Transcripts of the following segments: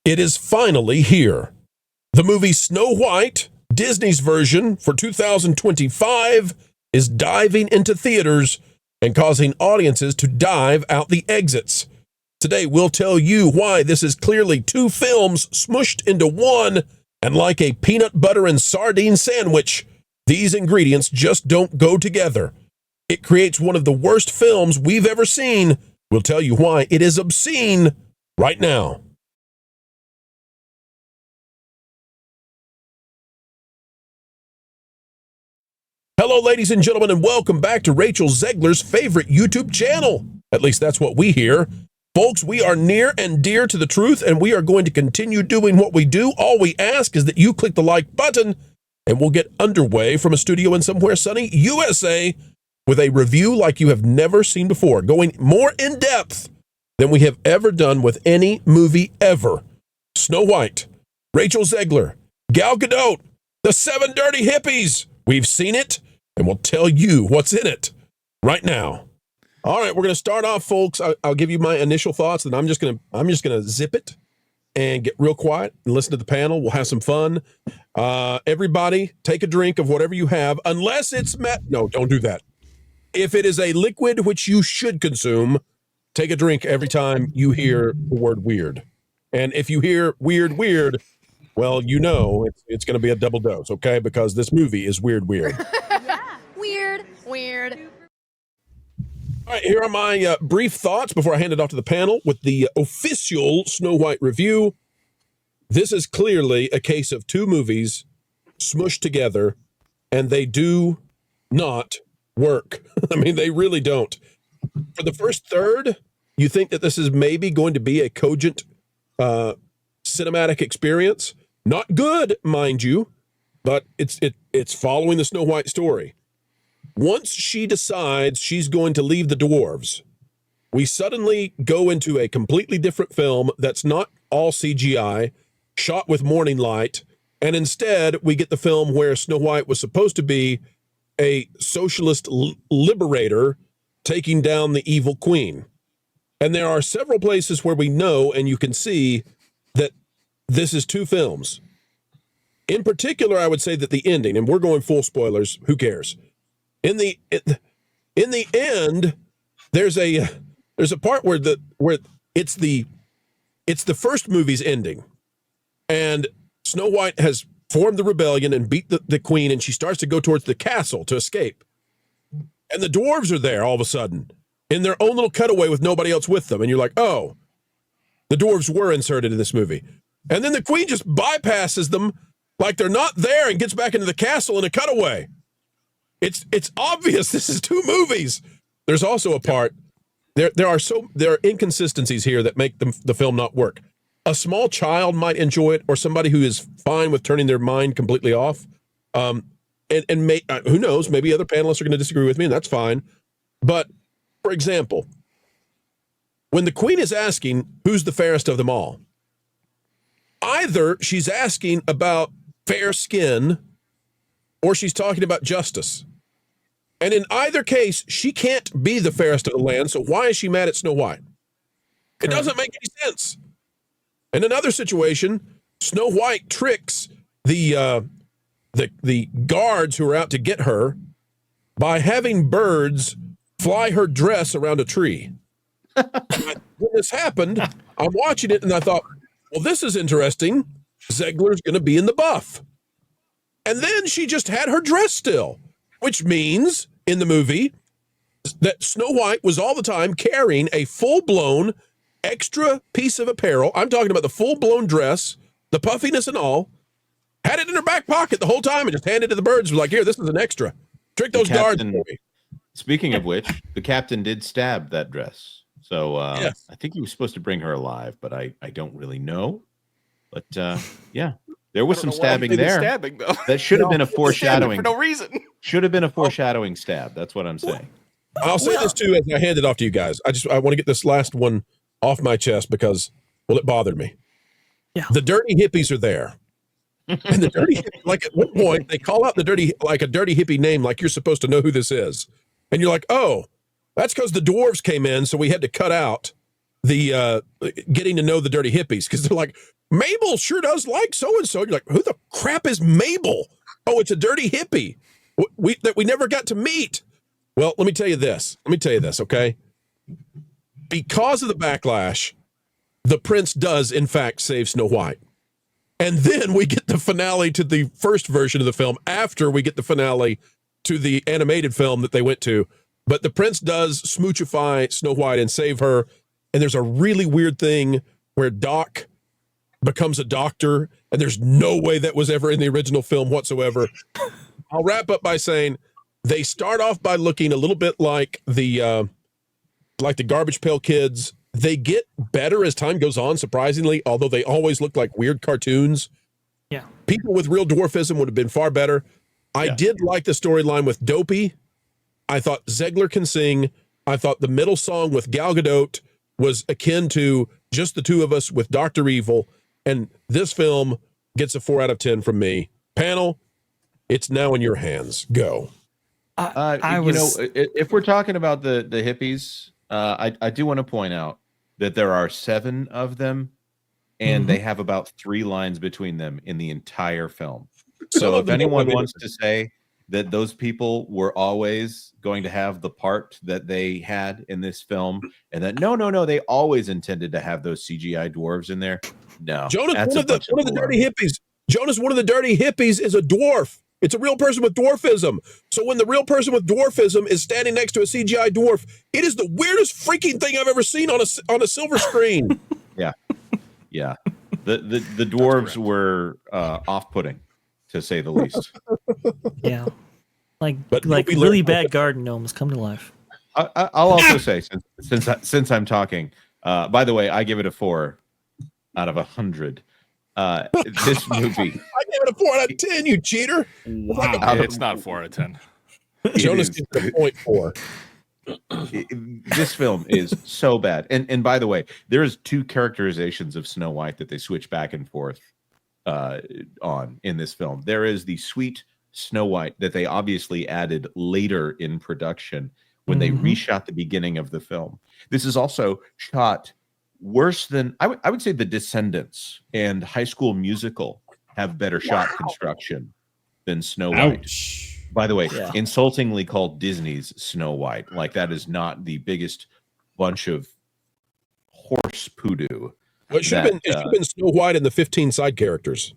It is finally here. The movie Snow White, Disney's version for 2025, is diving into theaters and causing audiences to dive out the exits. Today, we'll tell you why this is clearly two films smushed into one, and like a peanut butter and sardine sandwich, these ingredients just don't go together. It creates one of the worst films we've ever seen. We'll tell you why it is obscene right now. Hello, ladies and gentlemen, and welcome back to Rechel Zegler's favorite YouTube channel. At least that's what we hear. Folks, we are near and dear to the truth, and we are going to continue doing what we do. All we ask is that you click the like button, and we'll get underway from a studio in somewhere sunny USA with a review like you have never seen before, going more in depth than we have ever done with any movie ever. Snow White, Rechel Zegler, Gal Gadot, the 7 Dirty Hippies. We've seen it, and we'll tell you what's in it right now. All right, we're going to start off, folks. I'll give you my initial thoughts, and I'm just going to zip it and get real quiet and listen to the panel. We'll have some fun. Everybody, take a drink of whatever you have, unless it's no, don't do that. If it is a liquid which you should consume, take a drink every time you hear the word weird. And if you hear weird, well, you know it's going to be a double dose, okay? Because this movie is weird. Yeah. Weird. All right, here are my brief thoughts before I hand it off to the panel with the official Snow White review. This is clearly a case of two movies smushed together, and they do not work. I mean, they really don't. For the first third, you think that this is maybe going to be a cogent cinematic experience. Not good, mind you, but it's following the Snow White story. Once she decides she's going to leave the dwarves, we suddenly go into a completely different film that's not all CGI, shot with morning light, and instead we get the film where Snow White was supposed to be a socialist liberator taking down the evil queen. And there are several places where we know and you can see that this is two films. In particular, I would say that the ending, and we're going full spoilers, who cares? In the end, there's a part where it's the first movie's ending, and Snow White has formed the rebellion and beat the queen, and she starts to go towards the castle to escape. And the dwarves are there all of a sudden in their own little cutaway with nobody else with them, and you're like, oh, the dwarves were inserted in this movie. And then the queen just bypasses them like they're not there and gets back into the castle in a cutaway. It's obvious this is two movies. There's also a part, there are inconsistencies here that make the film not work. A small child might enjoy it, or somebody who is fine with turning their mind completely off. Who knows, maybe other panelists are going to disagree with me, and that's fine. But, for example, when the queen is asking who's the fairest of them all, either she's asking about fair skin or she's talking about justice. And in either case, she can't be the fairest of the land, so why is she mad at Snow White? It doesn't make any sense. In another situation, Snow White tricks the guards who are out to get her by having birds fly her dress around a tree. When this happened, I'm watching it and I thought, well, this is interesting. Zegler's going to be in the buff. And then she just had her dress still, which means in the movie that Snow White was all the time carrying a full-blown extra piece of apparel. I'm talking about the full-blown dress, the puffiness and all, had it in her back pocket the whole time and just handed it to the birds. Was like, here, this is an extra. Trick those guards for me. Speaking of which, the captain did stab that dress. So yes. I think he was supposed to bring her alive, but I don't really know. But yeah, there was some stabbing there. That should have been a foreshadowing. For no reason. Should have been a foreshadowing stab. That's what I'm saying. I'll say this too as I hand it off to you guys. I want to get this last one off my chest because, well, it bothered me. Yeah. The dirty hippies are there. And the dirty, like at one point, they call out the dirty, like a dirty hippie name, like you're supposed to know who this is. And you're like, oh, that's because the dwarves came in, so we had to cut out the getting to know the dirty hippies, because they're like, Mabel sure does like so and so. You're like, who the crap is Mabel? Oh, it's a dirty hippie that we never got to meet. Well, let me tell you this. Okay? Because of the backlash, the prince does, in fact, save Snow White. And then we get the finale to the first version of the film after we get the finale to the animated film that they went to. But the prince does smoochify Snow White and save her. And there's a really weird thing where Doc becomes a doctor, and there's no way that was ever in the original film whatsoever. I'll wrap up by saying they start off by looking a little bit like the Garbage Pail Kids. They get better as time goes on, surprisingly, although they always look like weird cartoons. Yeah. People with real dwarfism would have been far better. I did like the storyline with Dopey. I thought Zegler can sing. I thought the middle song with Gal Gadot was akin to Just the Two of Us with Dr. Evil. And this film gets a 4 out of 10 from me. Panel, it's now in your hands. Go. If we're talking about the hippies, I do want to point out that there are 7 of them, and they have about 3 lines between them in the entire film. So if anyone wants to say that those people were always going to have the part that they had in this film, and that no, they always intended to have those CGI dwarves in there. No, Jonas, one of the dirty hippies. Jonas, one of the dirty hippies is a dwarf. It's a real person with dwarfism. So when the real person with dwarfism is standing next to a CGI dwarf, it is the weirdest freaking thing I've ever seen on a silver screen. Yeah. The dwarves were off-putting, to say the least. Yeah, like really bad garden gnomes come to life. I'll also say, since I'm talking, by the way, I give it a 4 out of 100. This movie, I gave it a 4 out of 10. You cheater! Wow, it's not a 4 out of 10. Jonas gets a 0.4. This film is so bad, and by the way, there's 2 characterizations of Snow White that they switch back and forth on in this film. There is the sweet Snow White that they obviously added later in production when they reshot the beginning of the film. This is also shot worse than I would say The Descendants and High School Musical have better shot construction than Snow White. By the way, insultingly called Disney's Snow White. Like, that is not the biggest bunch of horse poodoo. Well, it should have been Snow White and the 15 side characters.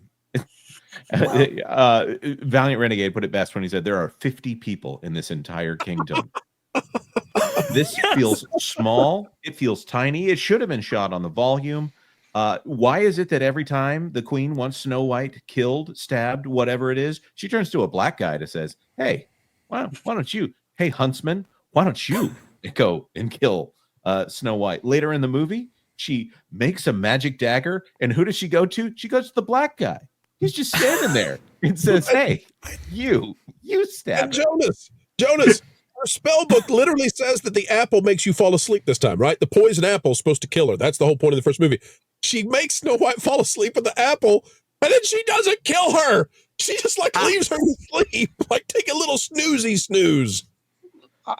Valiant Renegade put it best when he said there are 50 people in this entire kingdom. This feels small. It feels tiny. It should have been shot on the volume. Why is it that every time the queen wants Snow White killed, stabbed, whatever it is, she turns to a black guy that says, hey, why don't you, hey, huntsman, why don't you go and kill Snow White? Later in the movie, she makes a magic dagger, and who does she go to? She goes to the black guy. He's just standing there and says, hey, you stab her. Jonas, her spell book literally says that the apple makes you fall asleep this time, right? The poison apple is supposed to kill her. That's the whole point of the first movie. She makes Snow White fall asleep with the apple, and then she doesn't kill her. She just leaves her to sleep. Like, take a little snooze.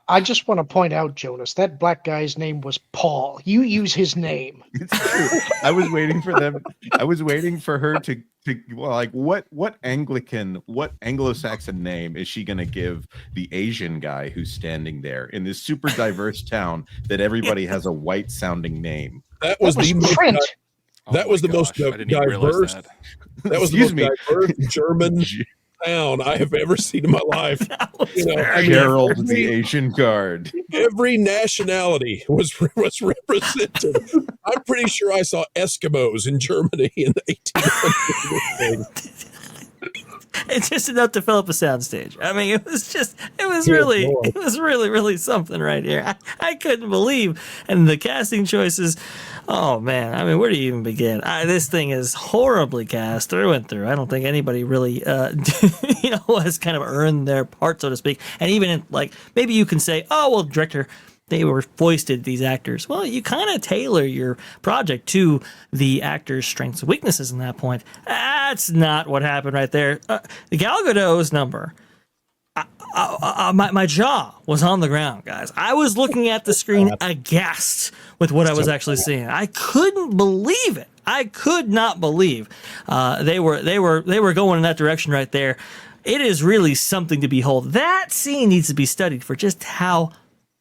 I just want to point out, Jonas, that black guy's name was Paul. You use his name. It's true. I was waiting for her to what Anglican, what Anglo-Saxon name is she going to give the Asian guy who's standing there in this super diverse town that everybody has a white sounding name? That was the Trent. That was the most diverse. That was the most diverse German town I have ever seen in my life. Gerald the Asian guard. Every nationality was represented. I'm pretty sure I saw Eskimos in Germany in the 1800s. It's just enough to fill up a soundstage. I mean, it was really something right here. I couldn't believe, and the casting choices. Oh man, I mean, where do you even begin? This thing is horribly cast through and through. I don't think anybody really, has kind of earned their part, so to speak. And even maybe you can say, oh well, director, they were foisted, these actors. Well, you kind of tailor your project to the actors' strengths and weaknesses in that point. That's not what happened right there. The Gal Gadot's number my jaw was on the ground, guys. I was looking at the screen aghast with what I was actually seeing. I couldn't believe it. I could not believe they were going in that direction right there. It is really something to behold. That scene needs to be studied for just how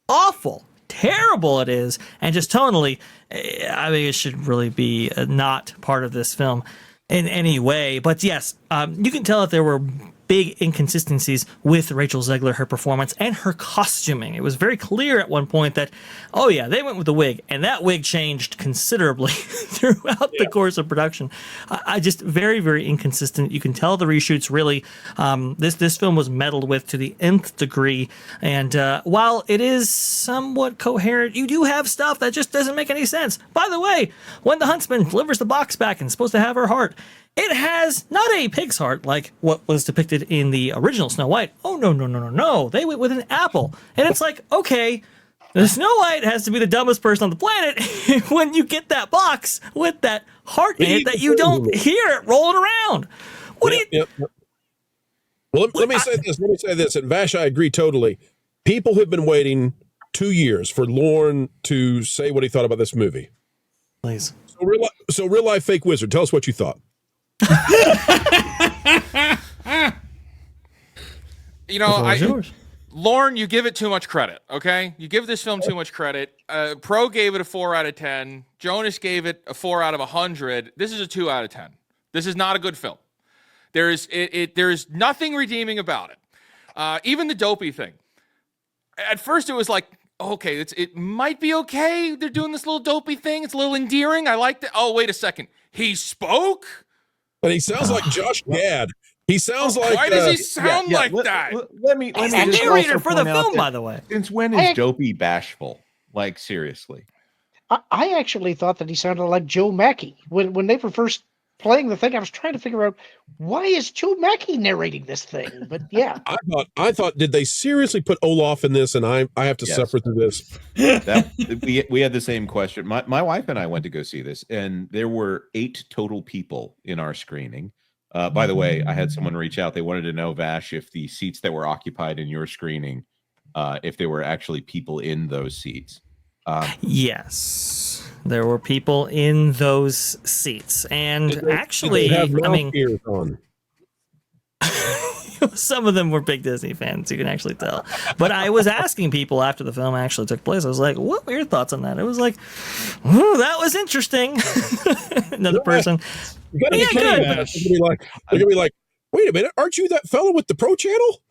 awful, terrible it is, and just tonally, I mean, it should really be not part of this film in any way. But yes, you can tell that there were big inconsistencies with Rechel Zegler, her performance, and her costuming. It was very clear at one point that, oh yeah, they went with the wig, and that wig changed considerably throughout the course of production. I just very, very inconsistent. You can tell the reshoots really, this film was meddled with to the nth degree, and while it is somewhat coherent, you do have stuff that just doesn't make any sense. By the way, when the huntsman delivers the box back and is supposed to have her heart, it has not a pig's heart like what was depicted in the original Snow White. Oh, no. They went with an apple. And it's like, okay, the Snow White has to be the dumbest person on the planet when you get that box with that heart in it that you don't hear it rolling around. What do you... Well, let me say this. And Vash, I agree totally. People have been waiting 2 years for Lorne to say what he thought about this movie. Please. So real life fake wizard, tell us what you thought. You know, Lorne, you give it too much credit, okay? You give this film too much credit. Pro gave it a 4 out of 10. Jonas gave it a 4 out of 100. This is a 2 out of 10. This is not a good film. There is nothing redeeming about it. Even the dopey thing. At first it was like, okay, it might be okay. They're doing this little dopey thing. It's a little endearing. I like that. Oh, wait a second. He spoke? But he sounds like Josh Gad. He sounds like... Why does he sound like that? Let me He's just the narrator also for the point out film, that by the way. Since when is Dopey bashful? Like, seriously. I actually thought that he sounded like Joe Mackey. When they were first playing the thing, I was trying to figure out, why is Joe Mackey narrating this thing? But yeah. I thought, did they seriously put Olaf in this, and I have to suffer through this? We had the same question. My wife and I went to go see this, and there were 8 total people in our screening. By the way, I had someone reach out. They wanted to know, Vash, if the seats that were occupied in your screening, if there were actually people in those seats. Yes, there were people in those seats, and actually, I mean, some of them were big Disney fans. You can actually tell. But I was asking people after the film actually took place. I was like, "What were your thoughts on that?" It was like, "Ooh, that was interesting." Another person, They're gonna be like, "Wait a minute, aren't you that fellow with the Pro Channel?"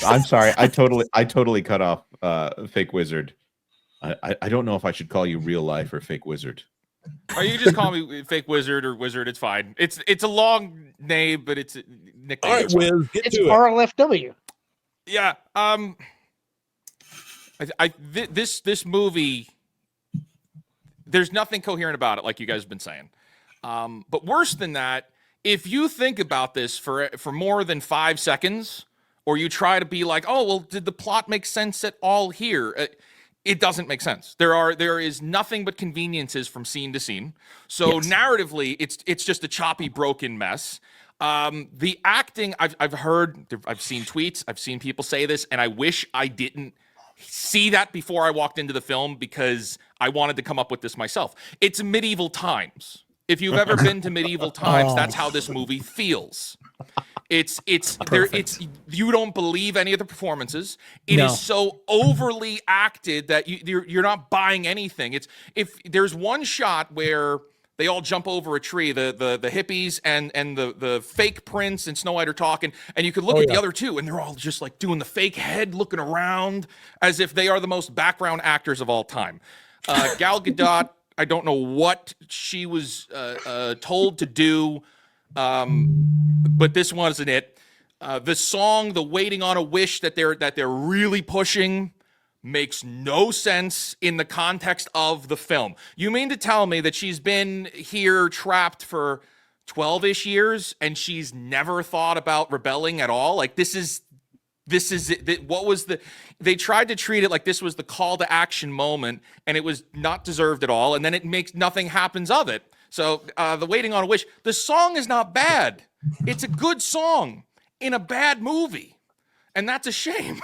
I'm sorry, I totally cut off Fake Wizard. I don't know if I should call you real life or Fake Wizard. Or you just call me Fake Wizard or Wizard. It's fine. It's a long name, but it's a nickname. All right, Wiz, get It's to it. RLFW. Yeah. This movie, there's nothing coherent about it, like you guys have been saying. But worse than that, if you think about this for more than 5 seconds, or you try to be like, oh, well, did the plot make sense at all here? It doesn't make sense. There is nothing but conveniences from scene to scene. So narratively, it's just a choppy, broken mess. The acting, I've seen tweets, I've seen people say this, and I wish I didn't see that before I walked into the film because I wanted to come up with this myself. It's medieval times. If you've ever been to medieval times, that's how this movie feels. It's you don't believe any of the performances. It is so overly acted that you're not buying anything. If there's one shot where they all jump over a tree, the hippies and the fake prince and Snow White are talking, and you could look at the other two, and they're all just like doing the fake head, looking around as if they are the most background actors of all time. Gal Gadot, I don't know what she was told to do. But this wasn't it. The song, the Waiting on a Wish that they're really pushing makes no sense in the context of the film. You mean to tell me that she's been here trapped for 12-ish years and she's never thought about rebelling at all? Like this is it. What was they tried to treat it like this was the call to action moment, and it was not deserved at all. And then it makes nothing happens of it. So the Waiting on a Wish, the song is not bad. It's a good song in a bad movie. and that's a shame.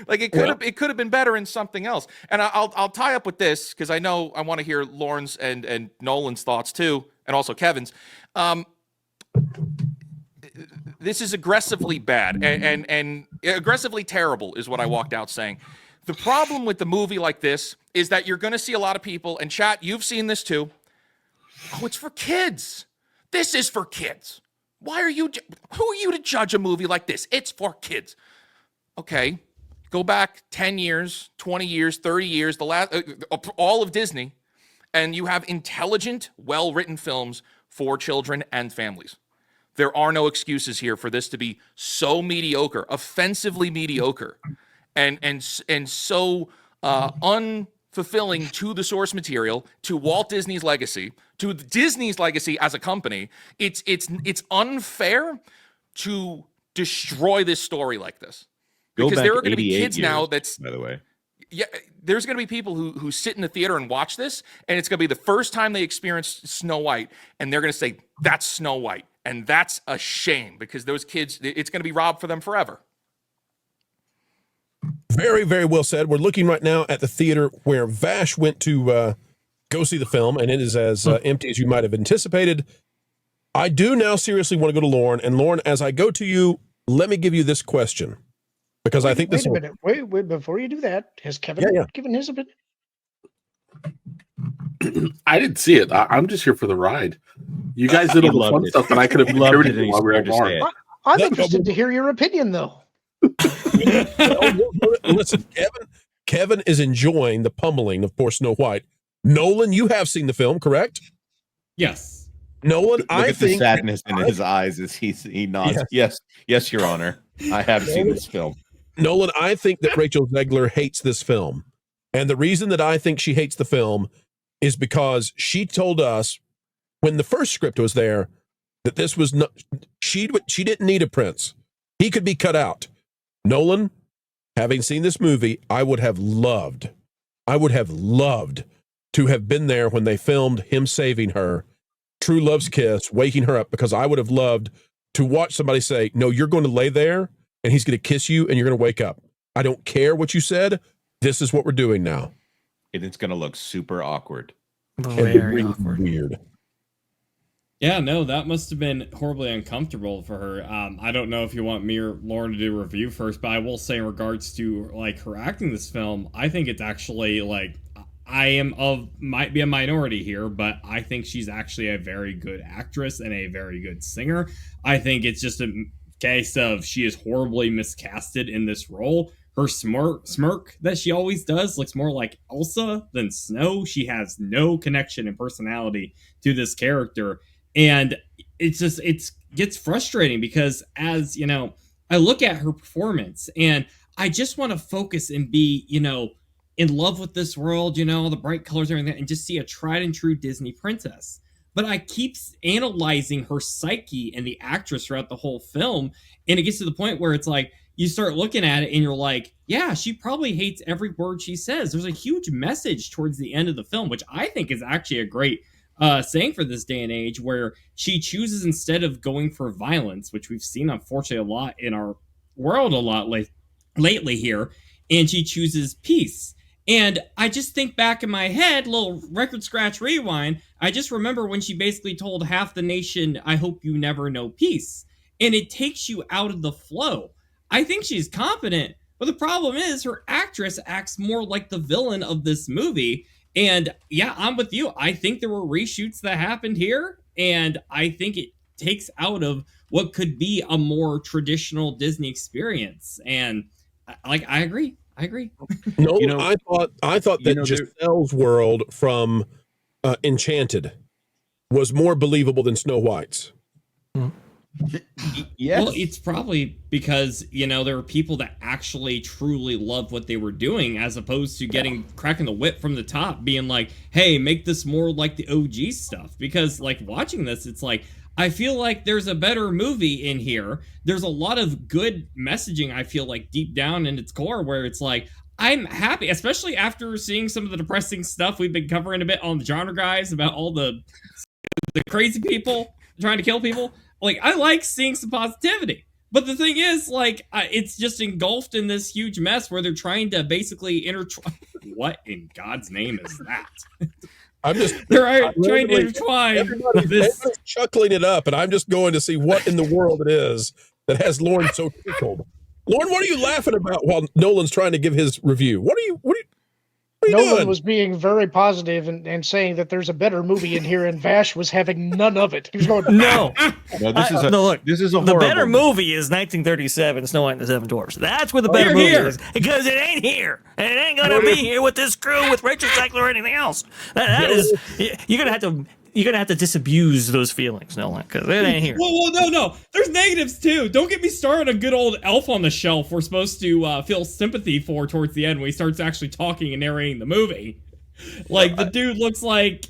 Like it could have been better in something else. And I'll tie up with this because I know I want to hear Lauren's and Nolan's thoughts too, and also Kevin's. This is aggressively bad and aggressively terrible is what I walked out saying. The problem with the movie like this is that you're going to see a lot of people, and chat, you've seen this too. Oh, it's for kids. This is for kids. Who are you to judge a movie like this? It's for kids. Okay, go back 10 years, 20 years, 30 years, all of Disney, and you have intelligent, well-written films for children and families. There are no excuses here for this to be so mediocre, offensively mediocre, and so unfulfilling to the source material, to Walt Disney's legacy, to Disney's legacy as a company. It's unfair to destroy this story like this, because there are going to be kids now. That's, by the way, yeah. There's going to be people who sit in the theater and watch this, and it's going to be the first time they experience Snow White, and they're going to say that's Snow White, and that's a shame because those kids, it's going to be robbed for them forever. Very, very well said. We're looking right now at the theater where Vash went to go see the film, and it is as empty as you might have anticipated. I do now seriously want to go to Lauren. And Lauren, as I go to you, let me give you this question, because I think this. Wait a minute. Wait, before you do that, has Kevin given his opinion? I didn't see it. I'm just here for the ride. You guys did all the fun stuff, and I could have loved it. while we were on. I'm interested to hear your opinion, though. Listen, Kevin is enjoying the pummeling of poor Snow White. Nolan, you have seen the film, correct? Yes. Nolan, Look at the sadness in his eyes as he nods. Yes, Your Honor. I have seen this film. Nolan, I think that Rechel Zegler hates this film. And the reason that I think she hates the film is because she told us when the first script was there that this was not, she didn't need a prince. He could be cut out. Nolan, having seen this movie, I would have loved to have been there when they filmed him saving her, True Love's kiss, waking her up, because I would have loved to watch somebody say, no, you're going to lay there and he's going to kiss you and you're going to wake up. I don't care what you said. This is what we're doing now. And it's going to look super awkward. Very awkward. Weird. Yeah, no, that must have been horribly uncomfortable for her. I don't know if you want me or Lauren to do a review first, but I will say in regards to like her acting this film, I think it's actually like might be a minority here, but I think she's actually a very good actress and a very good singer. I think it's just a case of she is horribly miscasted in this role. Her smirk that she always does looks more like Elsa than Snow. She has no connection and personality to this character. And it gets frustrating because, as you know, I look at her performance and I just want to focus and be, in love with this world, the bright colors and everything, and just see a tried and true Disney princess. But I keep analyzing her psyche and the actress throughout the whole film. And it gets to the point where it's like, you start looking at it and you're like, yeah, she probably hates every word she says. There's a huge message towards the end of the film, which I think is actually a great saying for this day and age, where she chooses, instead of going for violence, which we've seen unfortunately a lot in our world lately here, and she chooses peace. And I just think back in my head, little record scratch rewind, I just remember when she basically told half the nation, I hope you never know peace. And it takes you out of the flow. I think she's competent, but the problem is her actress acts more like the villain of this movie. And yeah, I'm with you. I think there were reshoots that happened here, and I think it takes out of what could be a more traditional Disney experience. And I agree. No, I thought that Giselle's world from Enchanted was more believable than Snow White's. Yes. Well, it's probably because, there are people that actually truly love what they were doing, as opposed to cracking the whip from the top, being like, hey, make this more like the OG stuff. Because like watching this, it's like, I feel like there's a better movie in here. There's a lot of good messaging, I feel like, deep down in its core, where it's like, I'm happy, especially after seeing some of the depressing stuff we've been covering a bit on the Genre Guys about all the crazy people trying to kill people. Like, I like seeing some positivity. But the thing is, like, it's just engulfed in this huge mess where they're trying to basically intertwine. What in God's name is that? I'm just They're trying to intertwine everybody's chuckling it up, and I'm just going to see what in the world it is that has Lauren so tickled. Lauren, what are you laughing about while Nolan's trying to give his review? What are you Nolan doing? was being very positive and saying that there's a better movie in here, and Vash was having none of it. He was going, No. No, this is a look, this is a the horrible better movie is 1937, Snow White and the Seven Dwarfs. That's where the better movie is. Because it ain't here. And it ain't going to be here with this crew, with Rechel Zegler or anything else. That is, you're going to have to disabuse those feelings, Nolan, because it ain't here. Well, no. There's negatives too. Don't get me started on good old Elf on the Shelf we're supposed to feel sympathy for towards the end when he starts actually talking and narrating the movie. Like, the dude looks like...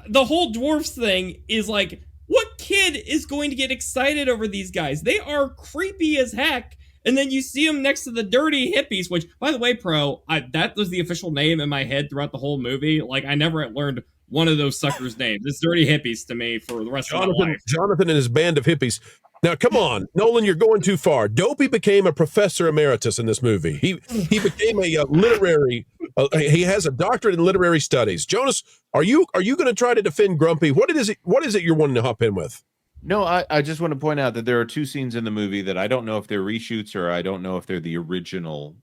the whole dwarfs thing is like, what kid is going to get excited over these guys? They are creepy as heck. And then you see them next to the dirty hippies, which, by the way, that was the official name in my head throughout the whole movie. Like, I never learned one of those suckers' names. It's dirty hippies to me for the rest of my life. Jonathan and his band of hippies. Now, come on, Nolan, you're going too far. Dopey became a professor emeritus in this movie. He became a literary. He has a doctorate in literary studies. Jonas, are you going to try to defend Grumpy? What is it you're wanting to hop in with? No, I just want to point out that there are two scenes in the movie that I don't know if they're reshoots or I don't know if they're the original,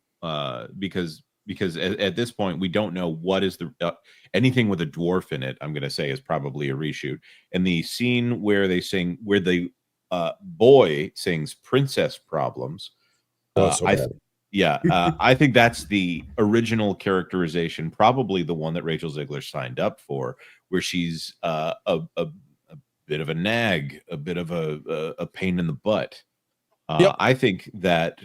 because at this point we don't know what is the anything with a dwarf in it. I'm going to say is probably a reshoot. And the scene where the boy sings "Princess Problems," I think that's the original characterization, probably the one that Rechel Zegler signed up for, where she's a bit of a nag, a bit of a pain in the butt. I think that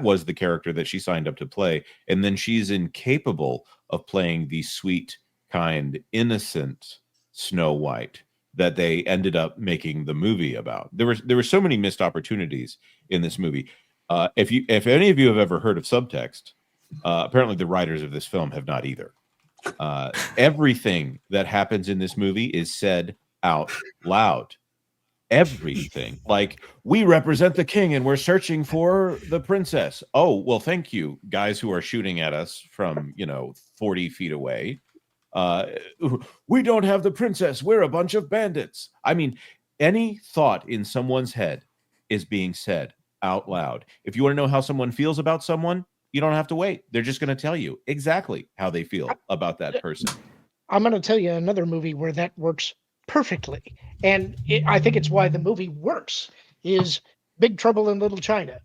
was the character that she signed up to play, and then she's incapable of playing the sweet, kind, innocent Snow White that they ended up making the movie about. There were so many missed opportunities in this movie. If any of you have ever heard of subtext, apparently the writers of this film have not either. Everything that happens in this movie is said out loud. Everything. Like, we represent the king and we're searching for the princess. Oh, well, thank you, guys who are shooting at us from 40 feet away. We don't have the princess. We're a bunch of bandits. I mean, any thought in someone's head is being said out loud. If you want to know how someone feels about someone, you don't have to wait. They're just going to tell you exactly how they feel about that person. I'm going to tell you another movie where that works perfectly. And I think it's why the movie works, is Big Trouble in Little China.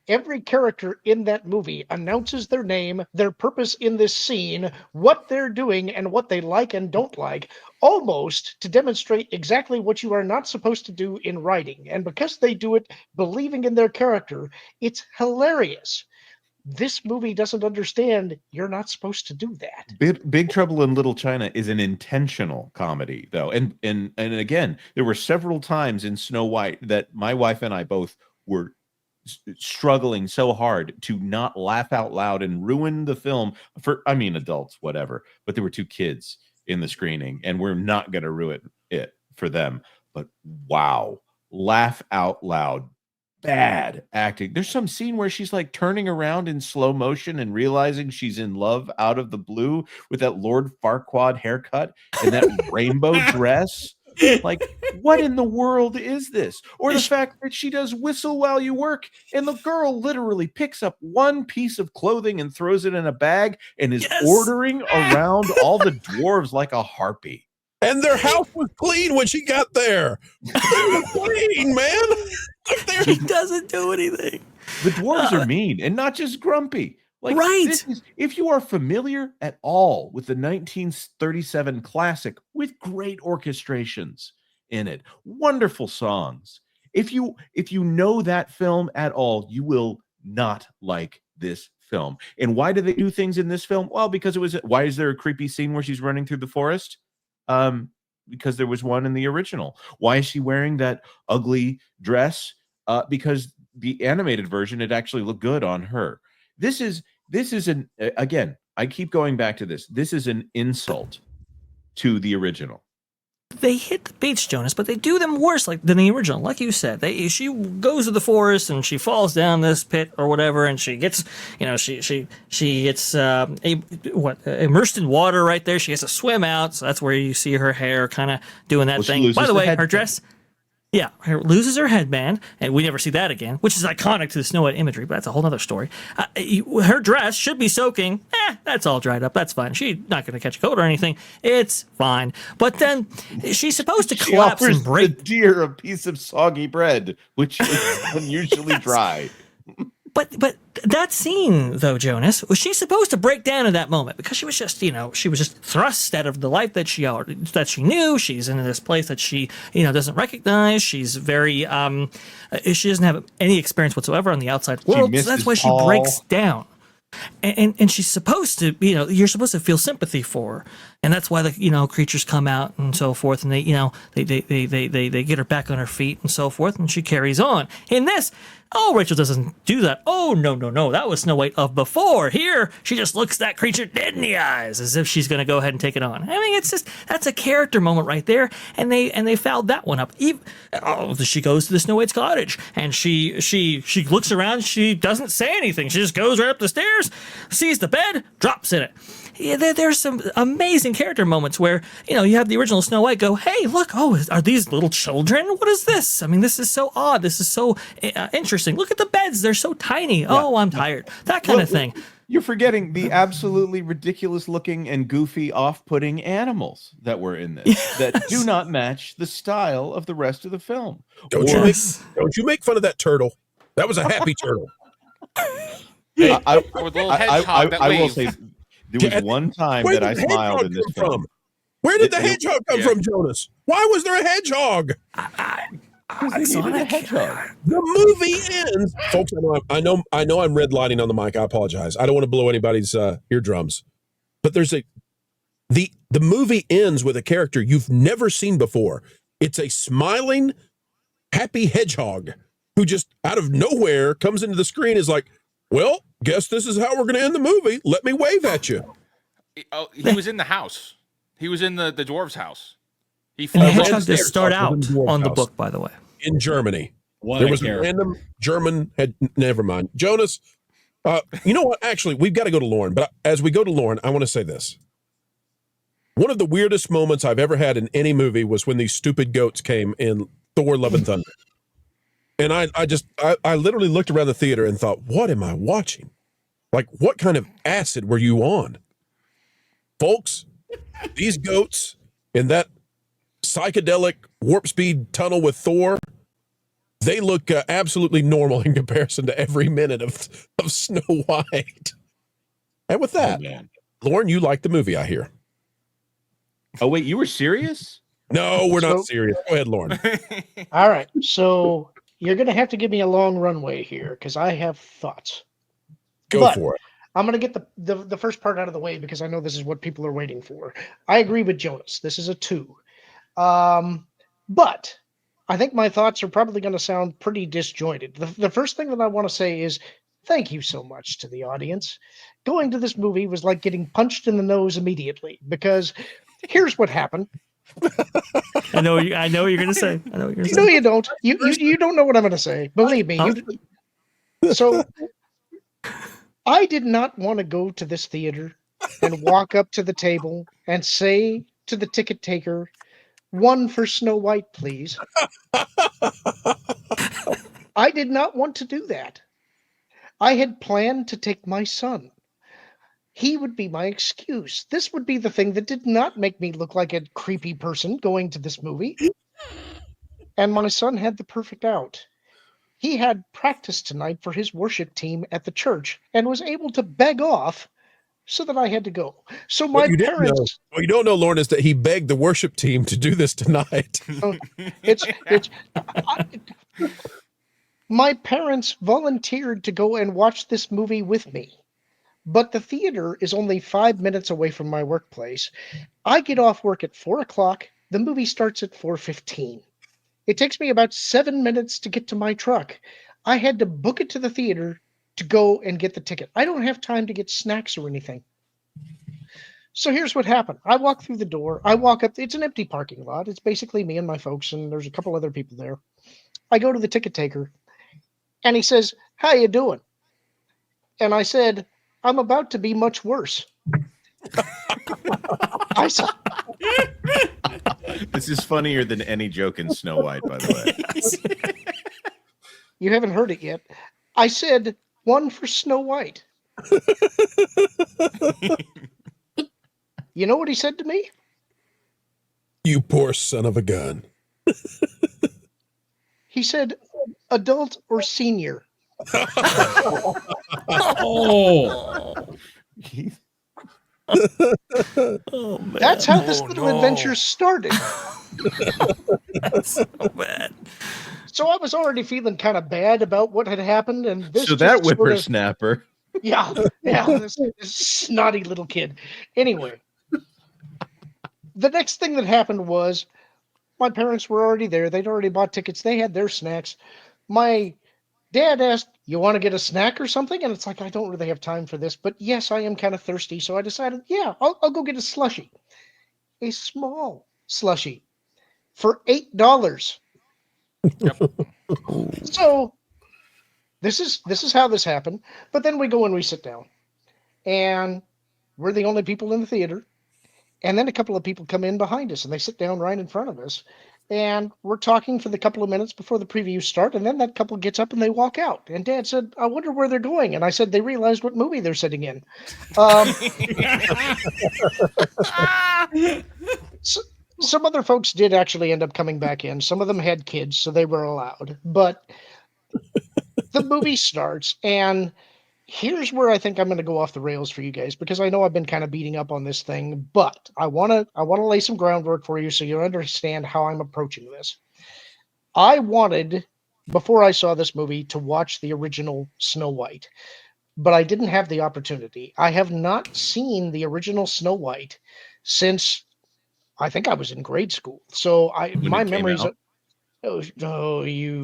Every character in that movie announces their name, their purpose in this scene, what they're doing, and what they like and don't like, almost to demonstrate exactly what you are not supposed to do in writing. And because they do it believing in their character, it's hilarious. This movie doesn't understand you're not supposed to do that. Big Trouble in Little China is an intentional comedy, though. And again, there were several times in Snow White that my wife and I both were struggling so hard to not laugh out loud and ruin the film for, adults, whatever. But there were two kids in the screening, and we're not going to ruin it for them. But wow, laugh out loud. Bad acting. There's some scene where she's like turning around in slow motion and realizing she's in love out of the blue with that Lord Farquaad haircut and that rainbow dress. Like, what in the world is this? Or the fact that she does Whistle While You Work, and the girl literally picks up one piece of clothing and throws it in a bag and is ordering around all the dwarves like a harpy. And their house was clean when she got there. They were clean, man. He doesn't do anything. The dwarves are mean, and not just grumpy. Like, right. If you are familiar at all with the 1937 classic with great orchestrations in it, wonderful songs. If you know that film at all, you will not like this film. And why do they do things in this film? Well, because why is there a creepy scene where she's running through the forest? Because there was one in the original. Why is she wearing that ugly dress? Because the animated version, it actually looked good on her. This is again, I keep going back to this. This is an insult to the original. they hit the beats, Jonas, but they do them worse than the original. Like you said, she goes to the forest and she falls down this pit or whatever, and she gets, she gets immersed in water right there. She has to swim out, so that's where you see her hair kind of doing that thing. By the way, her dress. Yeah, loses her headband, and we never see that again, which is iconic to the Snow White imagery, but that's a whole other story. Her dress should be soaking. That's all dried up. That's fine. She's not going to catch a cold or anything. It's fine. But then she's supposed to collapse and break. The deer a piece of soggy bread, which is unusually dry. But that scene, though, Jonas, was she supposed to break down in that moment? Because she was just, she was just thrust out of the life that she knew. She's in this place that she, doesn't recognize. She's very, she doesn't have any experience whatsoever on the outside world. So that's why she breaks down. And she's supposed to, you're supposed to feel sympathy for her, and that's why the creatures come out and so forth, and they get her back on her feet and so forth, and she carries on. In this, Rachel doesn't do that. Oh no, that was Snow White of before. Here, she just looks that creature dead in the eyes as if she's going to go ahead and take it on. I mean, it's just that's a character moment right there, and they fouled that one up. She goes to the Snow White's cottage, and she looks around. She doesn't say anything. She just goes right up the stairs, sees the bed, drops in it. Yeah, there's some amazing character moments where, you have the original Snow White go, hey, look, are these little children? What is this? I mean, this is so odd. This is so interesting. Look at the beds. They're so tiny. Yeah. Oh, I'm tired. That kind of thing. You're forgetting the absolutely ridiculous looking and goofy off-putting animals that were in this that do not match the style of the rest of the film. Don't you make fun of that turtle. That was a happy turtle. I will say, there was one time that I smiled in this film. Where did the hedgehog come from, Jonas? Why was there a hedgehog? The hedgehog. The movie ends, folks. I know I'm redlining on the mic. I apologize. I don't want to blow anybody's eardrums, but the movie ends with a character you've never seen before. It's a smiling, happy hedgehog who just out of nowhere comes into the screen. Is like, well, guess this is how we're going to end the movie. Let me wave at you. Oh, he was in the house. He was in the dwarves' house. And the hedgehog did start out on the book, by the way. In Germany. There was a random German never mind. Jonas, you know what? Actually, we've got to go to Lauren. But as we go to Lauren, I want to say this. One of the weirdest moments I've ever had in any movie was when these stupid goats came in Thor: Love and Thunder. And I literally looked around the theater and thought, what am I watching? Like, what kind of acid were you on? Folks, these goats in that psychedelic warp speed tunnel with Thor, they look absolutely normal in comparison to every minute of Snow White. And with that, Lauren, you like the movie, I hear. Oh, wait, you were serious? No, we're not serious. Go ahead, Lauren. All right, so you're going to have to give me a long runway here because I have thoughts. Go for it. I'm going to get the first part out of the way because I know this is what people are waiting for. I agree with Jonas. This is a 2. But I think my thoughts are probably going to sound pretty disjointed. The first thing that I want to say is thank you so much to the audience. Going to this movie was like getting punched in the nose immediately because here's what happened. I know what you're going to say. No, you don't. You don't know what I'm going to say. Believe me. So I did not want to go to this theater and walk up to the table and say to the ticket taker, 1 for Snow White, please. I did not want to do that. I had planned to take my son. He would be my excuse. This would be the thing that did not make me look like a creepy person going to this movie. And my son had the perfect out. He had practice tonight for his worship team at the church and was able to beg off so that I had to go. So my parents... What you don't know, Lauren, is that he begged the worship team to do this tonight. My parents volunteered to go and watch this movie with me. But the theater is only 5 minutes away from my workplace. I get off work at 4 o'clock. The movie starts at 4:15. It takes me about 7 minutes to get to my truck. I had to book it to the theater to go and get the ticket. I don't have time to get snacks or anything. So here's what happened. I walk through the door. I walk up. It's an empty parking lot. It's basically me and my folks, and there's a couple other people there. I go to the ticket taker, and he says, "How you doing?" And I said, "I'm about to be much worse." I said, This is funnier than any joke in Snow White, by the way. "You haven't heard it yet." I said, "One for Snow White." You know what he said to me? You poor son of a gun. He said, "Adult or senior?" Oh, Oh, man. That's how this little adventure started. That's so bad. So I was already feeling kind of bad about what had happened, and this So that just sort of- whippersnapper. yeah, this snotty little kid. Anyway, the next thing that happened was my parents were already there. They'd already bought tickets. They had their snacks. My dad asked, "You want to get a snack or something?" And it's like, I don't really have time for this, but yes, I am kind of thirsty. So I decided, yeah, I'll go get a slushie, a small slushie for $8. So this is how this happened. But then we go and we sit down, and we're the only people in the theater. And then a couple of people come in behind us, and they sit down right in front of us. And we're talking for the couple of minutes before the previews start. And then that couple gets up and they walk out. And Dad said, "I wonder where they're going." And I said, "They realized what movie they're sitting in." So, some other folks did actually end up coming back in. Some of them had kids, so they were allowed. But the movie starts, and here's where I think I'm going to go off the rails for you guys, because I know I've been kind of beating up on this thing, but I want to lay some groundwork for you so you understand how I'm approaching this. I wanted, before I saw this movie, to watch the original Snow White, but I didn't have the opportunity. I have not seen the original Snow White since I think I was in grade school. So my it came memories out. you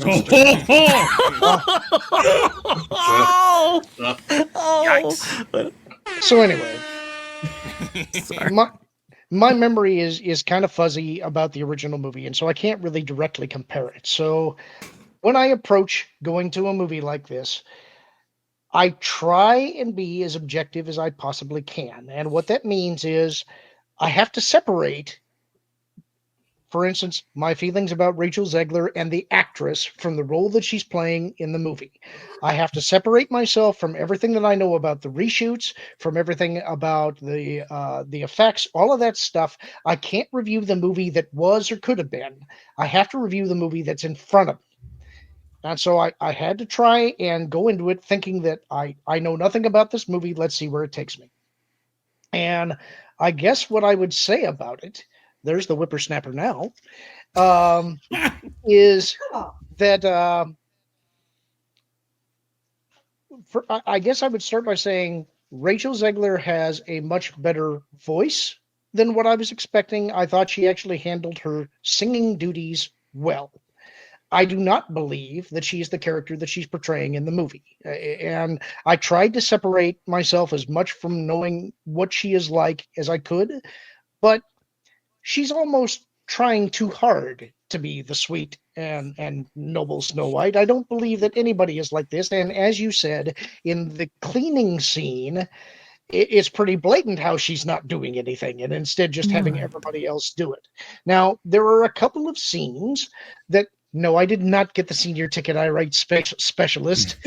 So anyway, my memory is kind of fuzzy about the original movie, and so I can't really directly compare it. So when I approach going to a movie like this, I try and be as objective as I possibly can. And what that means is I have to separate, for instance, my feelings about Rechel Zegler and the actress from the role that she's playing in the movie. I have to separate myself from everything that I know about the reshoots, from everything about the effects, all of that stuff. I can't review the movie that was or could have been. I have to review the movie that's in front of me. And so I had to try and go into it thinking that I know nothing about this movie. Let's see where it takes me. And I guess what I would say about it, there's the whippersnapper now, is that I guess I would start by saying Rechel Zegler has a much better voice than what I was expecting. I thought she actually handled her singing duties well. I do not believe that she's the character that she's portraying in the movie. And I tried to separate myself as much from knowing what she is like as I could, but she's almost trying too hard to be the sweet and noble Snow White. I don't believe that anybody is like this. And as you said, in the cleaning scene, it's pretty blatant how she's not doing anything and instead just having everybody else do it. Now, there are a couple of scenes that, no, I did not get the senior ticket I write specialist.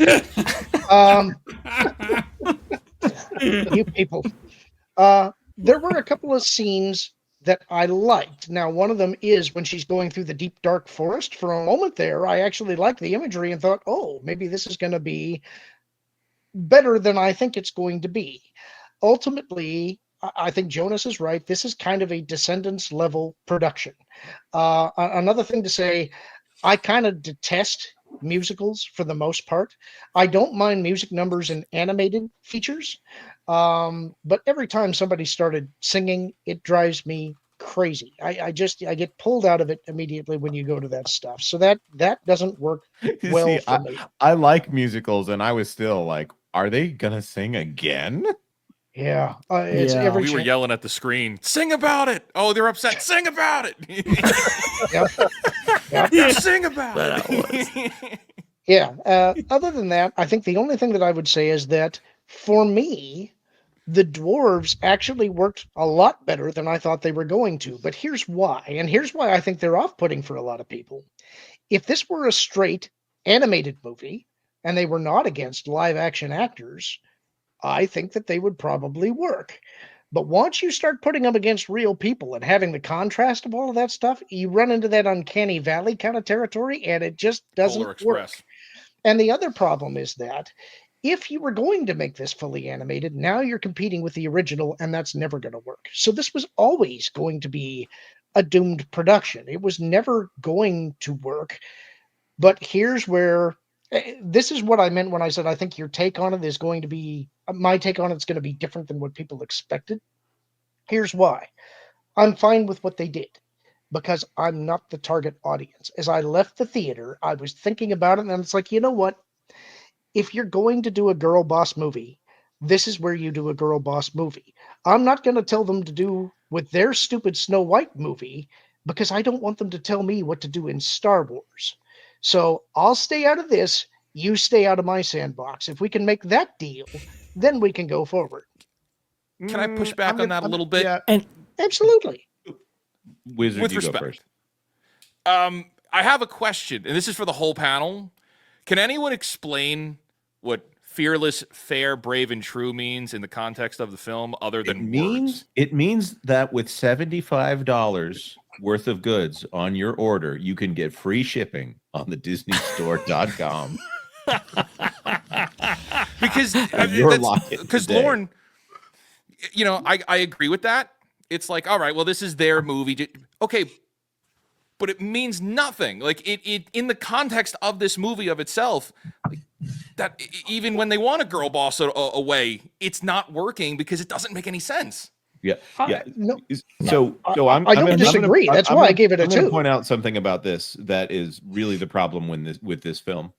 You people. There were a couple of scenes that I liked. Now, one of them is when she's going through the deep, dark forest. For a moment there, I actually liked the imagery and thought, oh, maybe this is going to be better than I think it's going to be. Ultimately, I think Jonas is right. This is kind of a Descendants level production. Another thing to say, I kind of detest musicals for the most part. I don't mind music numbers and animated features, but every time somebody started singing, it drives me crazy. I get pulled out of it immediately when you go to that stuff. So that doesn't work well for me. I like musicals, and I was still like, are they gonna sing again? Yeah, it's Yeah. every We were chan- yelling at the screen, sing about it. Oh, they're upset. Sing about it. Yep. Sing about it. Yeah. Other than that, I think the only thing that I would say is that for me, the dwarves actually worked a lot better than I thought they were going to. But here's why, and here's why I think they're off-putting for a lot of people. If this were a straight animated movie and they were not against live action actors, I think that they would probably work. But once you start putting them against real people and having the contrast of all of that stuff, you run into that uncanny valley kind of territory, and it just doesn't Polar Express. work. And the other problem is that if you were going to make this fully animated, now you're competing with the original, and that's never going to work. So this was always going to be a doomed production. It was never going to work. But here's where this is what I meant when I said I think your take on it is going to be my take on it's going to be different than what people expected. Here's why. I'm fine with what they did because I'm not the target audience. As I left the theater, I was thinking about it, and it's like, you know what? If you're going to do a girl boss movie, this is where you do a girl boss movie. I'm not going to tell them to do with their stupid Snow White movie because I don't want them to tell me what to do in Star Wars. So I'll stay out of this. You stay out of my sandbox. If we can make that deal, then we can go forward. Can I push back on that a little bit? Yeah, Absolutely. Wizard, With you go respect. first. I have a question, and this is for the whole panel. Can anyone explain what fearless, fair, brave, and true means in the context of the film other than words? It means that with $75 worth of goods on your order, you can get free shipping on the DisneyStore.com. Because Lauren, you know, I agree with that. It's like, all right, well, this is their movie. Okay, but it means nothing. Like it in the context of this movie of itself, like, that even when they want a girl boss away, it's not working because it doesn't make any sense. Yeah. No, So I don't disagree. That's why I gave it a I'm going 2. to point out something about this that is really the problem with this film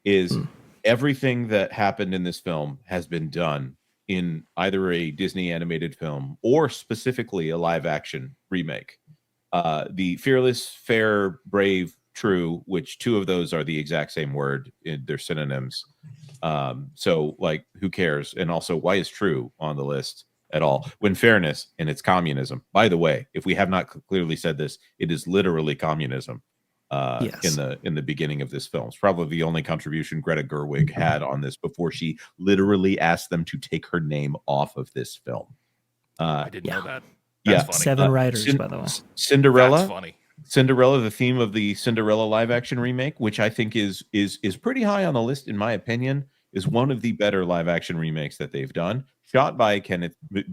is everything that happened in this film has been done in either a Disney animated film or specifically a live action remake. The fearless, fair, brave, true, which 2 of those are the exact same word. They're synonyms. So like, who cares? And also, why is true on the list at all when fairness and it's communism? By the way, if we have not clearly said this, it is literally communism. Yes. In the beginning of this film. It's probably the only contribution Greta Gerwig had on this before she literally asked them to take her name off of this film. I didn't know that. Yeah. That's funny. 7 writers, by the way. Cinderella. That's funny. Cinderella, the theme of the Cinderella live action remake, which I think is pretty high on the list in my opinion, is one of the better live action remakes that they've done. Shot by Kenneth. It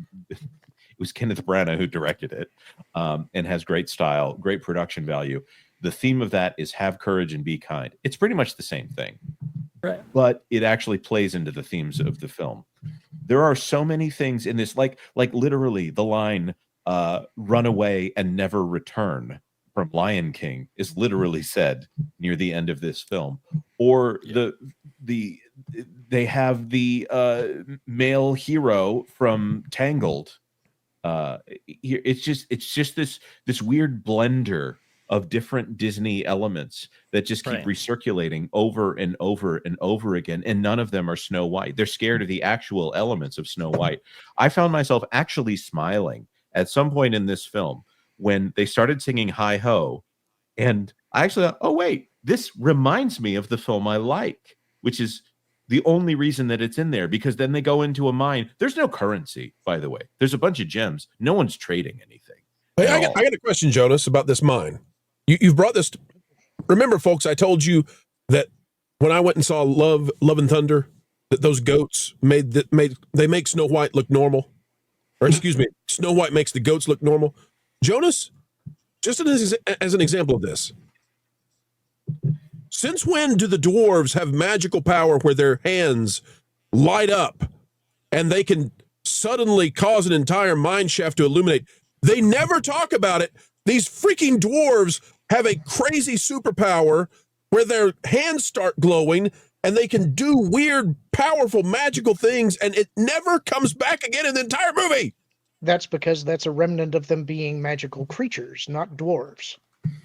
was Kenneth Branagh who directed it, and has great style, great production value. The theme of that is have courage and be kind. It's pretty much the same thing, Right. but it actually plays into the themes of the film. There are so many things in this, like literally the line "run away and never return" from Lion King is literally said near the end of this film. Or they have the male hero from Tangled. It's just this weird blender of different Disney elements that just keep recirculating over and over and over again, and none of them are Snow White. They're scared of the actual elements of Snow White. I found myself actually smiling at some point in this film when they started singing Hi Ho, and I actually thought, oh wait, this reminds me of the film I like, which is the only reason that it's in there, because then they go into a mine. There's no currency, by the way. There's a bunch of gems. No one's trading anything. Hey, I got a question, Jonas, about this mine. You've brought this. Remember, folks, I told you that when I went and saw Love and Thunder, that those goats make Snow White look normal, or excuse me, Snow White makes the goats look normal. Jonas, just as an example of this, since when do the dwarves have magical power where their hands light up and they can suddenly cause an entire mine shaft to illuminate? They never talk about it. These freaking dwarves have a crazy superpower where their hands start glowing and they can do weird, powerful, magical things, and it never comes back again in the entire movie. That's because that's a remnant of them being magical creatures, not dwarves.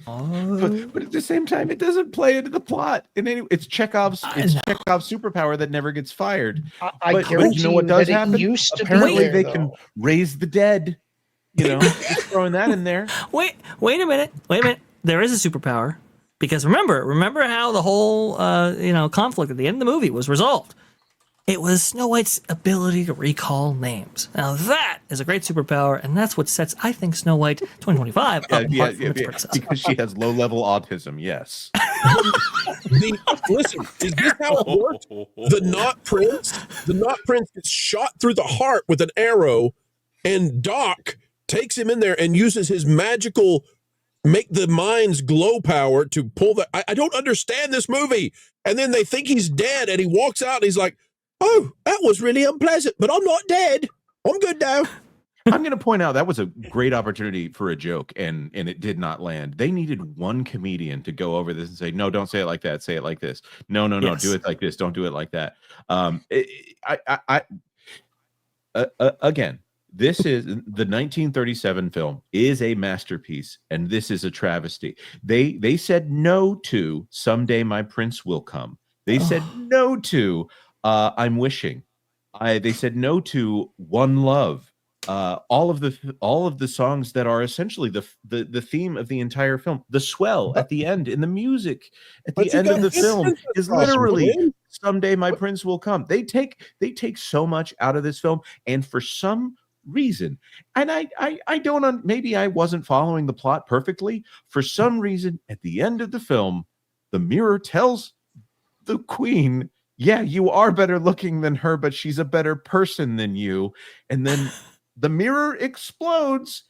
But at the same time, it doesn't play into the plot. It's Chekhov's superpower that never gets fired. I guarantee you know what does happen? Used to Apparently, be there, they can raise the dead. Just throwing that in there. Wait a minute. There is a superpower because remember how the whole conflict at the end of the movie was resolved. It was Snow White's ability to recall names. Now that is a great superpower, and that's what sets, I think, Snow White 2025 up apart from its princess. Because she has low-level autism. Yes. Listen, is this how it worked? The Not Prince gets shot through the heart with an arrow, and Doc takes him in there and uses his magical make the mind's glow power to pull the. I don't understand this movie. And then they think he's dead, and he walks out and he's like, "Oh, that was really unpleasant, but I'm not dead. I'm good now." I'm going to point out that was a great opportunity for a joke, and it did not land. They needed one comedian to go over this and say, "No, don't say it like that. Say it like this. No, Yes. do it like this. Don't do it like that." Again, this is the 1937 film is a masterpiece, and this is a travesty. They said no to "Someday My Prince Will Come." They said no to "I'm Wishing." They said no to "One Love." All of the songs that are essentially the theme of the entire film. The swell at the end in the music at the end of the film is literally "Someday My Prince Will Come." They take so much out of this film, and for some reason, and I don't maybe I wasn't following the plot perfectly. For some reason, at the end of the film, the mirror tells the queen, "Yeah, you are better looking than her, but she's a better person than you." And then the mirror explodes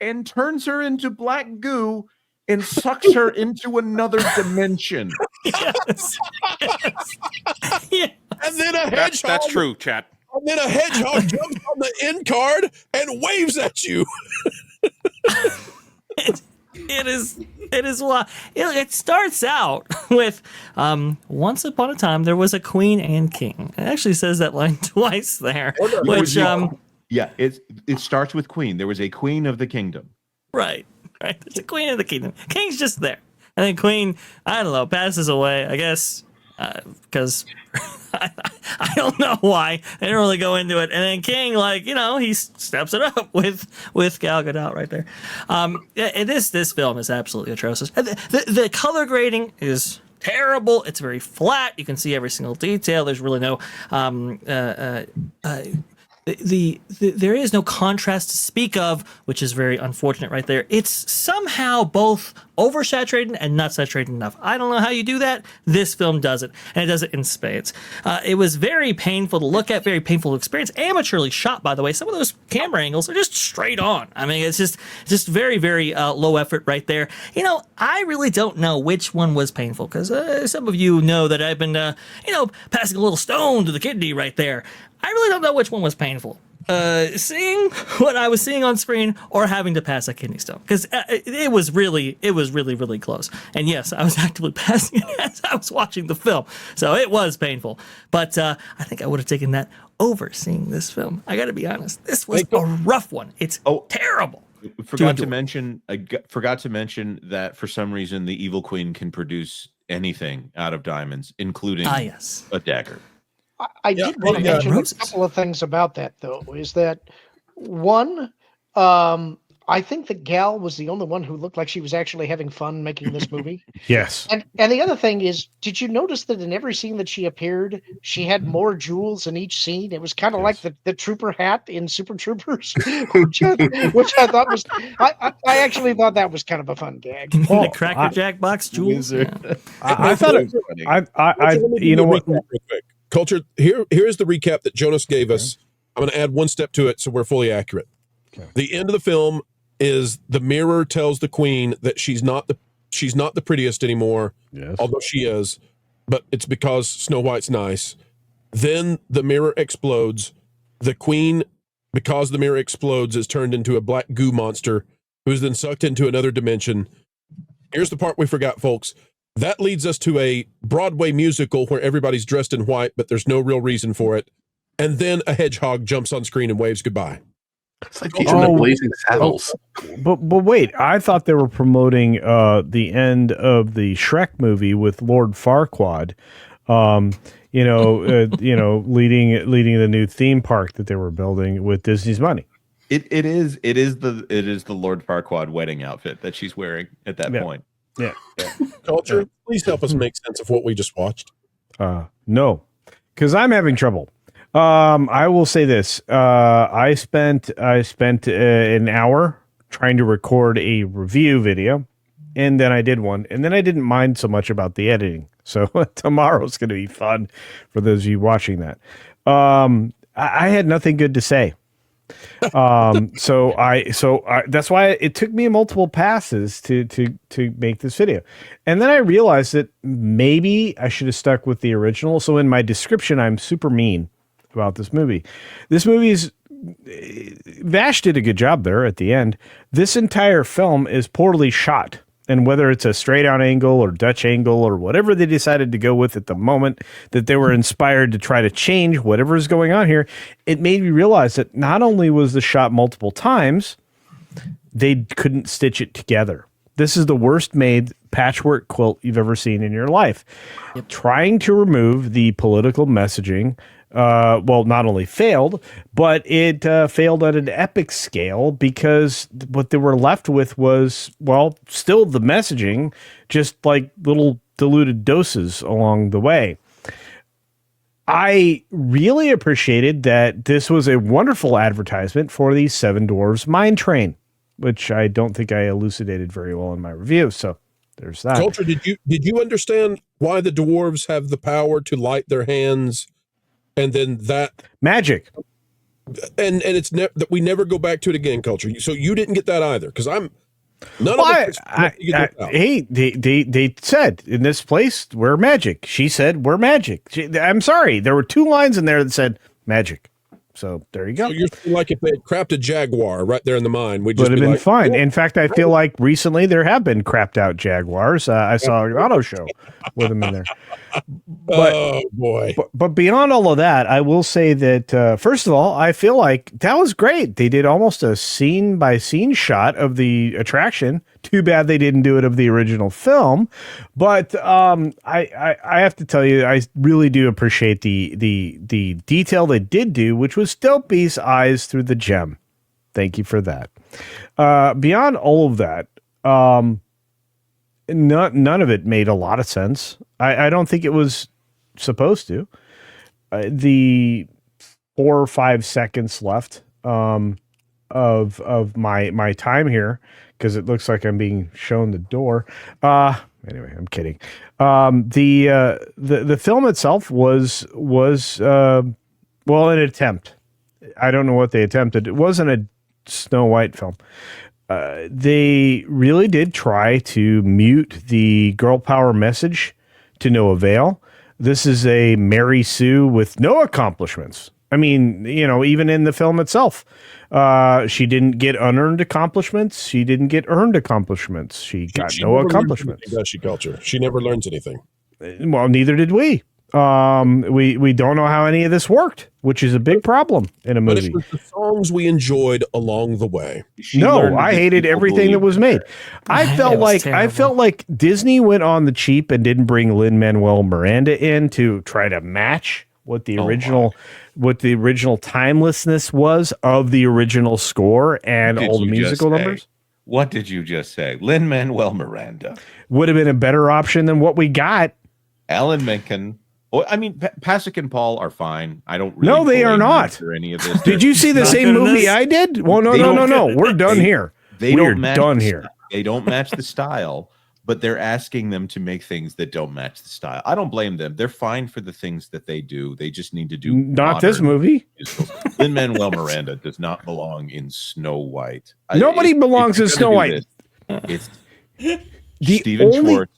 and turns her into black goo and sucks her into another dimension. Yes. Yeah. And then a hedgehog. That's true, chat. And then a hedgehog jumps on the end card and waves at you. It is wild. It starts out with once upon a time there was a queen and king. It actually says that line twice there. Which Yeah, it starts with queen. There was a queen of the kingdom. right. There's a queen of the kingdom. King's just there. And then queen, I don't know, passes away, I guess, because I don't know why. They didn't really go into it. And then king, he steps it up with Gal Gadot right there. This film is absolutely atrocious. The color grading is terrible. It's very flat. You can see every single detail. There's really no there is no contrast to speak of, which is very unfortunate right there. It's somehow both oversaturated and not saturated enough. I don't know how you do that. This film does it, and it does it in spades. It was very painful to look at, very painful to experience. Amateurly shot, by the way. Some of those camera angles are just straight on. I mean, it's just very, very low effort right there. I really don't know which one was painful, because some of you know that I've been, passing a little stone to the kidney right there. I really don't know which one was painful. Seeing what I was seeing on screen or having to pass a kidney stone, because it was really, really close. And yes, I was actively passing it as I was watching the film, so it was painful. But I think I would have taken that over seeing this film. I got to be honest, this was a rough one. It's terrible. Forgot to mention that for some reason the evil queen can produce anything out of diamonds, including a dagger. I did want to mention a couple of things about that, though. Is that one? I think that Gal was the only one who looked like she was actually having fun making this movie. Yes. And the other thing is, did you notice that in every scene that she appeared, she had more jewels in each scene? It was kind of like the trooper hat in Super Troopers, which I thought was. I actually thought that was kind of a fun gag. The Cracker Jack box jewels. Yeah. I thought it. You know what? Real quick. Culture, here's the recap that Jonas gave us. I'm going to add one step to it so we're fully accurate. Okay. The end of the film is the mirror tells the queen that she's not the prettiest anymore, although she is, but it's because Snow White's nice. Then the mirror explodes. The queen, because the mirror explodes, is turned into a black goo monster who is then sucked into another dimension. Here's the part we forgot, folks. That leads us to a Broadway musical where everybody's dressed in white, but there's no real reason for it. And then a hedgehog jumps on screen and waves goodbye. It's like teaching the Blazing Saddles. But wait, I thought they were promoting the end of the Shrek movie with Lord Farquaad. Leading the new theme park that they were building with Disney's money. It is the Lord Farquaad wedding outfit that she's wearing at that point. Yeah. Culture, please help us make sense of what we just watched. No, because I'm having trouble. I will say this. I spent an hour trying to record a review video, and then I did one, and then I didn't mind so much about the editing. So tomorrow's going to be fun for those of you watching that. I had nothing good to say. So that's why it took me multiple passes to make this video. And then I realized that maybe I should have stuck with the original. So in my description, I'm super mean about this movie. This movie's Vash did a good job there at the end. This entire film is poorly shot. And whether it's a straight on angle or Dutch angle or whatever they decided to go with at the moment that they were inspired to try to change whatever is going on here, it made me realize that not only was the shot multiple times, they couldn't stitch it together. This is the worst made patchwork quilt you've ever seen in your life. Yep. Trying to remove the political messaging, not only failed, but it failed at an epic scale because what they were left with was, still the messaging, just like little diluted doses along the way. I really appreciated that this was a wonderful advertisement for the Seven Dwarfs Mine Train, which I don't think I elucidated very well in my review. So there's that. Culture, did you understand why the dwarves have the power to light their hands? And then that magic, and it's that we never go back to it again. Culture. So you didn't get that either, because I'm none of it. Hey, they said in this place we're magic. She said we're magic. I'm sorry, there were two lines in there that said magic. So there you go. So you're like if they had crapped a jaguar right there in the mine, we'd just would have been like, fine. Oh. In fact, I feel like recently there have been crapped out jaguars. I saw an auto show with them in there. But, oh boy! But beyond all of that, I will say that first of all, I feel like that was great. They did almost a scene by scene shot of the attraction. Too bad they didn't do it of the original film. But I have to tell you, I really do appreciate the detail they did do, which was Dopey's eyes through the gem. Thank you for that. Beyond all of that, none of it made a lot of sense. I don't think it was supposed to. The 4 or 5 seconds left of my time here, because it looks like I'm being shown the door. Anyway, I'm kidding. The film itself was an attempt. I don't know what they attempted. It wasn't a Snow White film. They really did try to mute the girl power message to no avail. This is a Mary Sue with no accomplishments. I mean, even in the film itself, she didn't get unearned accomplishments. She didn't get earned accomplishments. She got no accomplishments. Does she, Culture? She never learns anything. Well, neither did we. We don't know how any of this worked, which is a big problem in a movie. But it was the songs we enjoyed along the way. I hated everything that was made. I felt like Disney went on the cheap and didn't bring Lin-Manuel Miranda in to try to match what the original timelessness was of the original score and all the musical numbers. What did you just say? Lin-Manuel Miranda would have been a better option than what we got. Alan Menken. I mean, Pasek and Paul are fine. I don't really. No, they are not. Any of this. Did you see the same movie I did? Well, no. We're done here. We're done here. They don't match the style, but they're asking them to make things that don't match the style. I don't blame them. They're fine for the things that they do. They just need to do not this movie. Lin-Manuel Miranda does not belong in Snow White. Nobody belongs in Snow White. It's Stephen Schwartz.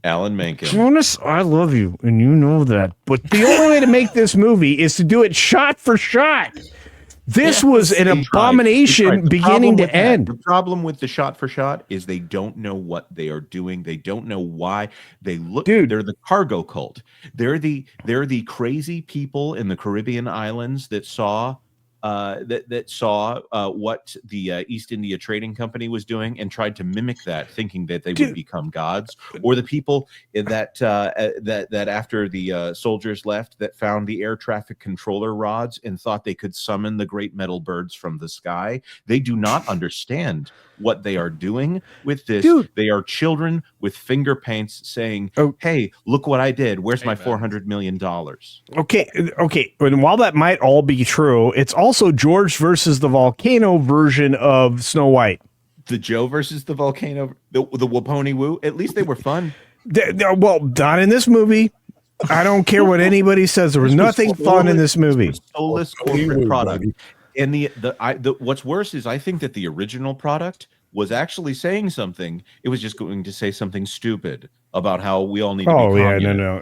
Alan Menken. Jonas, I love you, and you know that. But the only way to make this movie is to do it shot for shot. This was an They tried. abomination The beginning problem to with that- end. The problem with the shot for shot is they don't know what they are doing. They don't know why they look. Dude. They're the cargo cult. They're the crazy people in the Caribbean islands that saw what the East India Trading Company was doing and tried to mimic that, thinking that they would become gods, or the people that after the soldiers left, that found the air traffic controller rods and thought they could summon the great metal birds from the sky. They do not understand what they are doing with this. Dude. They are children with finger paints saying, "Hey, look what I did. Where's my $400 million?" Okay. And while that might all be true, it's also George versus the volcano version of Snow White. The Joe versus the volcano, the Waponi Woo. At least they were fun. Well, not in this movie. I don't care what anybody says. There was nothing fun in this movie. Soulless corporate product. And the what's worse is I think that the original product was actually saying something. It was just going to say something stupid about how we all need to be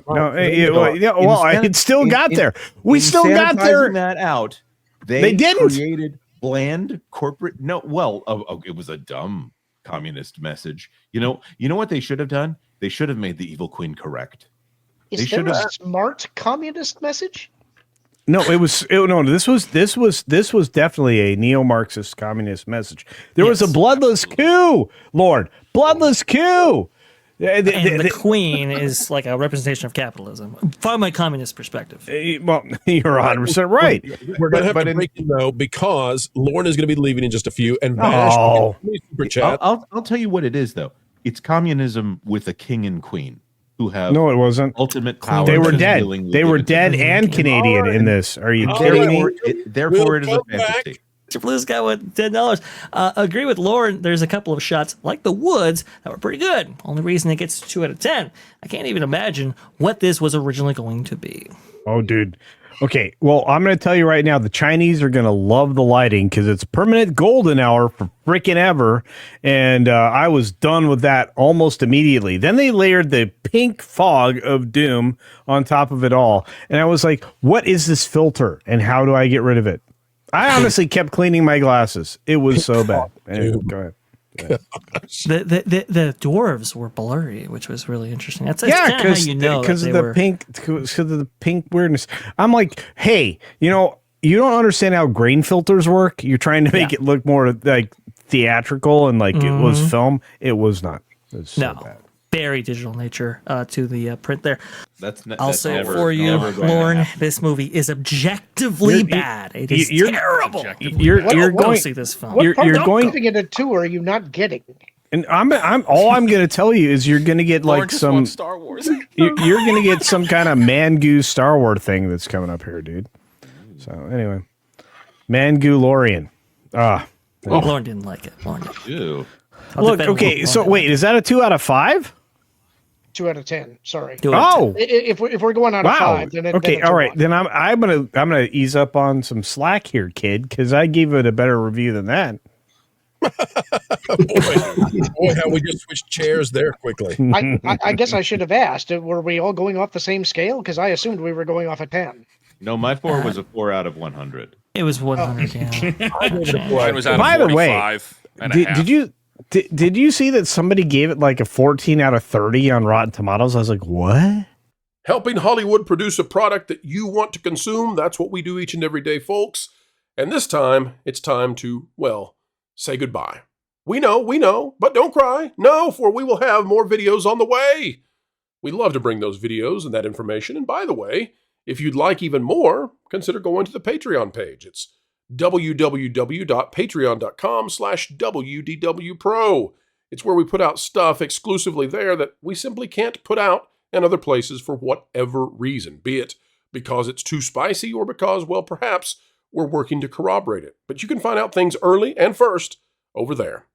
communist. It still got there. We still got there. That out. They didn't. Created bland corporate. It was a dumb communist message. You know what they should have done? They should have made the evil queen correct. Is there a smart communist message? No, this was definitely a neo-Marxist communist message. There was a bloodless coup, Lord, bloodless coup. And the queen is like a representation of capitalism from a communist perspective. Well, you're 100% right. We're going to have to break it, though, because Lauren is going to be leaving in just a few. And Vash, super chat. I'll tell you what it is, though. It's communism with a king and queen who have no, it wasn't ultimate power. They were dead. They were dead and Canadian in this. Are you kidding me? Therefore, it is a fantasy. Blue's got with $10. Agree with Lauren. There's a couple of shots like the woods that were pretty good. Only reason it gets 2 out of 10. I can't even imagine what this was originally going to be. Oh, dude. Okay, well, I'm going to tell you right now, the Chinese are going to love the lighting because it's permanent golden hour for freaking ever. And I was done with that almost immediately. Then they layered the pink fog of doom on top of it all. And I was like, what is this filter and how do I get rid of it? I honestly kept cleaning my glasses. It was so bad. Anyway, go ahead. The dwarves were blurry, which was really interesting. That's because because of the pink weirdness. I'm like, hey, you don't understand how grain filters work. You're trying to make it look more like theatrical and like it was film. It was not. It was so bad. Very digital nature to the print there. That's say for you, Lauren, this movie is objectively bad. It is terrible. You're going to see this film. What part of giving it a 2 are you not getting? And I'm going to tell you is you're going to get like some Star Wars. you're going to get some kind of man-goo Star Wars thing that's coming up here, dude. So anyway, Man-goo-lorian. Lauren didn't like it. Lauren didn't. Ew. Look, okay, so wait, is that a 2 out of 5? 2 out of 10. Sorry. Oh, if we're going out of 5, then okay, all right. Then I'm gonna ease up on some slack here, kid, because I gave it a better review than that. Boy, how we just switched chairs there quickly. I guess I should have asked. Were we all going off the same scale? Because I assumed we were going off a 10. No, my 4 was a 4 out of 100. It was 100. Yeah. Mine was out of By the 45 way, and a half. Did you see that somebody gave it like a 14 out of 30 on Rotten Tomatoes? I was like, what? Helping Hollywood produce a product that you want to consume. That's what we do each and every day, folks. And this time, it's time to, well, say goodbye. We know, but don't cry. No, for we will have more videos on the way. We love to bring those videos and that information. And by the way, if you'd like even more, consider going to the Patreon page. It's www.patreon.com/WDW Pro. It's where we put out stuff exclusively there that we simply can't put out in other places for whatever reason, be it because it's too spicy or because, well, perhaps we're working to corroborate it. But you can find out things early and first over there.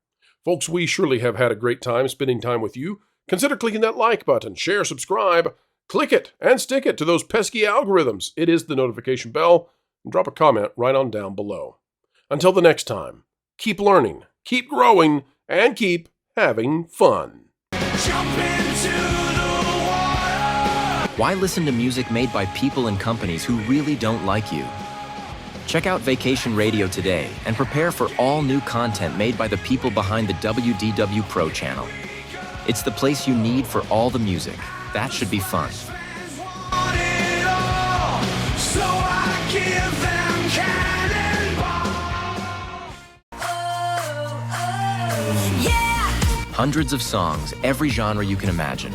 Folks, we surely have had a great time spending time with you. Consider clicking that like button, share, subscribe, click it, and stick it to those pesky algorithms. It is the notification bell. And drop a comment right on down below. Until the next time, keep learning, keep growing, and keep having fun. Why listen to music made by people and companies who really don't like you? Check out Vacation Radio today and prepare for all new content made by the people behind the WDW Pro Channel. It's the place you need for all the music. That should be fun. Hundreds of songs, every genre you can imagine.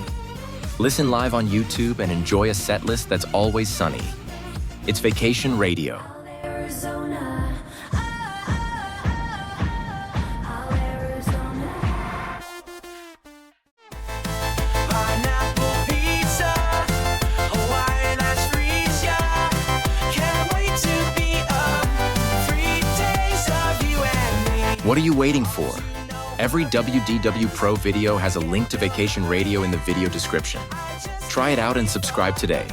Listen live on YouTube and enjoy a set list that's always sunny. It's Vacation Radio. What are you waiting for? Every WDW Pro video has a link to Vacation Radio in the video description. Try it out and subscribe today.